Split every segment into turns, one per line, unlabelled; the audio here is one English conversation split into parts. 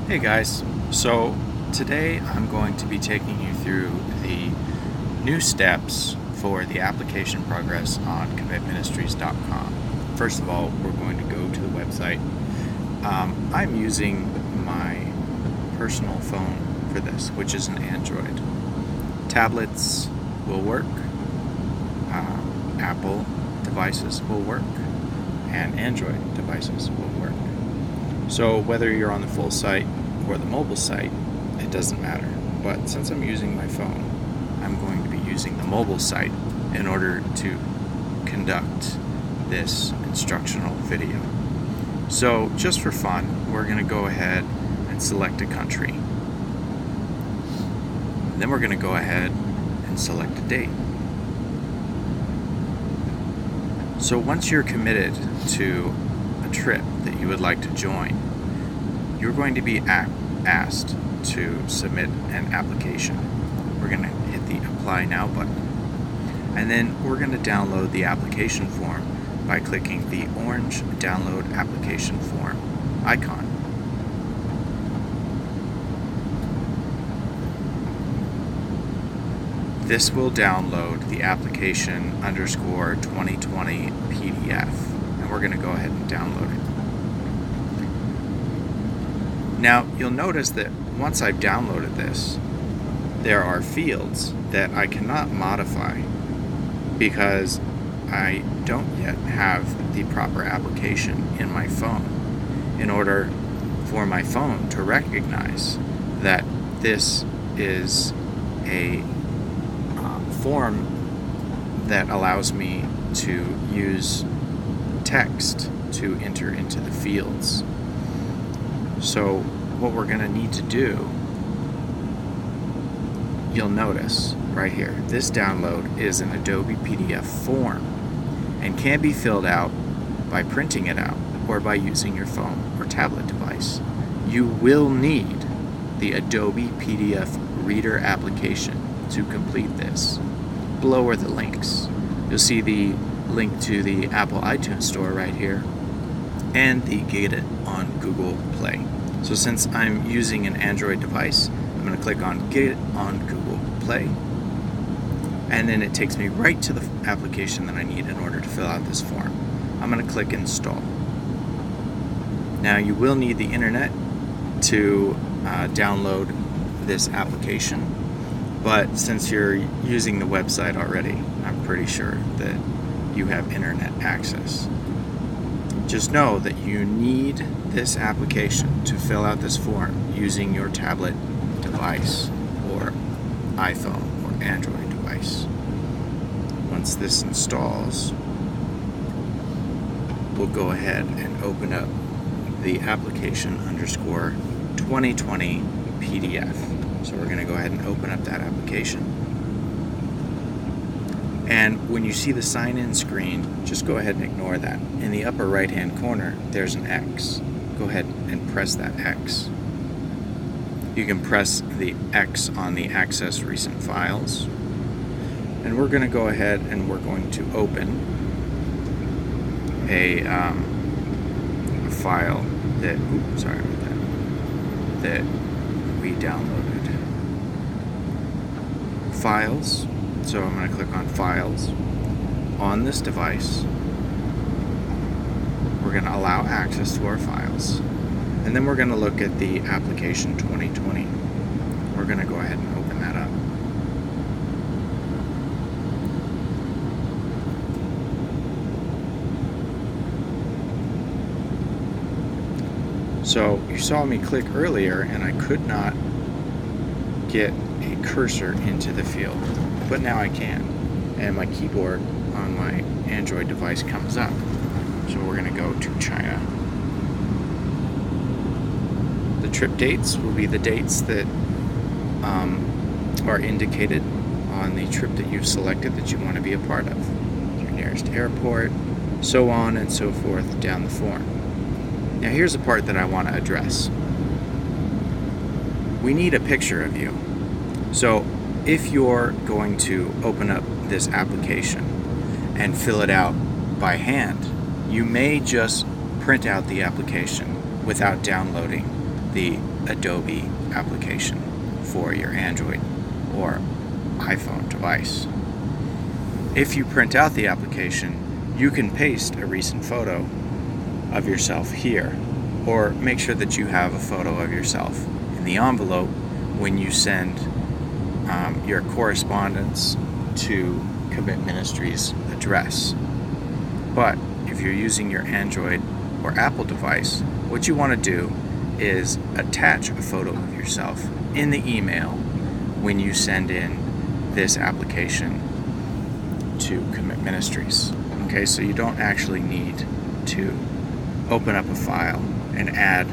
Hey guys, so today I'm going to be taking you through the new steps for the application progress on commitministries.com. First of all, we're going to go to the website. I'm using my personal phone for this, which is an Android. Tablets will work, Apple devices will work, and Android devices will work. So whether you're on the full site or the mobile site, it doesn't matter. But since I'm using my phone, I'm going to be using the mobile site in order to conduct this instructional video. So just for fun, we're going to go ahead and select a country. Then we're going to go ahead and select a date. So once you're committed to a trip that you would like to join, you're going to be asked to submit an application. We're going to hit the Apply Now button. And then we're going to download the application form by clicking the orange Download Application Form icon. This will download the application _2020 PDF, and we're going to go ahead and download it. Now, you'll notice that once I've downloaded this, there are fields that I cannot modify because I don't yet have the proper application in my phone in order for my phone to recognize that this is a form that allows me to use text to enter into the fields. So what we're going to need to do, you'll notice right here, this download is an Adobe PDF form and can be filled out by printing it out or by using your phone or tablet device. You will need the Adobe PDF Reader application to complete this. Below are the links. You'll see the link to the Apple iTunes Store right here and the Get It on Google Play. So since I'm using an Android device, I'm going to click on Get It on Google Play, and then it takes me right to the application that I need in order to fill out this form. I'm going to click Install. Now you will need the internet to download this application, but since you're using the website already, I'm pretty sure that you have internet access. Just know that you need this application to fill out this form using your tablet device or iPhone or Android device. Once this installs, we'll go ahead and open up the application _2020 PDF. So we're going to go ahead and open up that application. And when you see the sign-in screen, just go ahead and ignore that. In the upper right-hand corner, there's an X. Go ahead and press that X. You can press the X on the Access Recent Files. And we're going to go ahead and we're going to open a file that, that we downloaded. Files. So I'm going to click on Files. On this device, we're going to allow access to our files. And then we're going to look at the application 2020. We're going to go ahead and open that up. So you saw me click earlier and I could not get a cursor into the field, but now I can, and my keyboard on my Android device comes up. So we're going to go to China. The trip dates will be the dates that are indicated on the trip that you've selected that you want to be a part of. Your nearest airport, so on and so forth down the form. Now here's a part that I want to address. We need a picture of you. So if you're going to open up this application and fill it out by hand, you may just print out the application without downloading the Adobe application for your Android or iPhone device. If you print out the application, you can paste a recent photo of yourself here, or make sure that you have a photo of yourself in the envelope when you send your correspondence to Commit Ministries address. But if you're using your Android or Apple device, what you want to do is attach a photo of yourself in the email when you send in this application to Commit Ministries. Okay, so you don't actually need to open up a file and add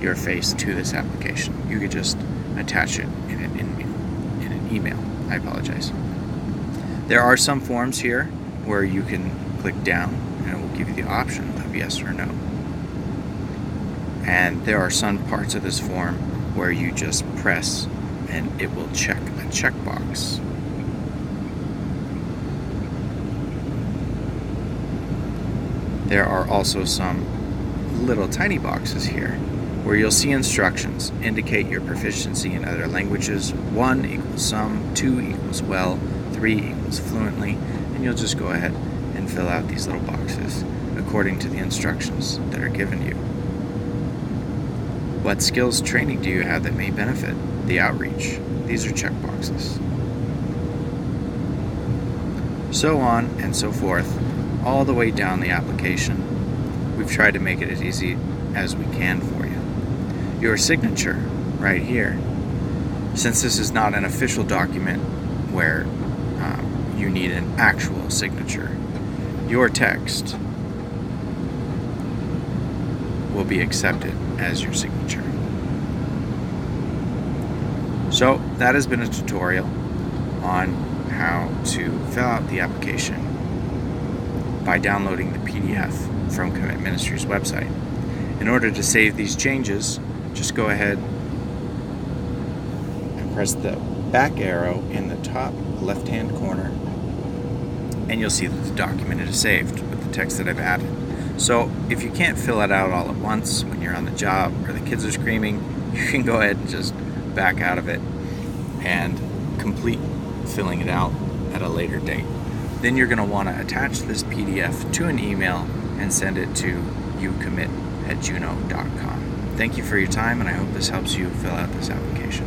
your face to this application. You could just attach it in an email. I apologize. There are some forms here where you can click down and it will give you the option of yes or no. And there are some parts of this form where you just press and it will check a checkbox. There are also some little tiny boxes here where you'll see instructions. Indicate your proficiency in other languages. 1 equals some, 2 equals well, 3 equals fluently, and you'll just go ahead and fill out these little boxes according to the instructions that are given you. What skills training do you have that may benefit the outreach? These are check boxes. So on and so forth, all the way down the application. We've tried to make it as easy as we can for you. Your signature right here, since this is not an official document where you need an actual signature, your text will be accepted as your signature. So that has been a tutorial on how to fill out the application by downloading the PDF from Commit Ministries website. In order to save these changes, just go ahead and press the back arrow in the top left-hand corner, and you'll see that the document is saved with the text that I've added. So if you can't fill it out all at once when you're on the job or the kids are screaming, you can go ahead and just back out of it and complete filling it out at a later date. Then you're going to want to attach this PDF to an email and send it to youcommit@juno.com. Thank you for your time, and I hope this helps you fill out this application.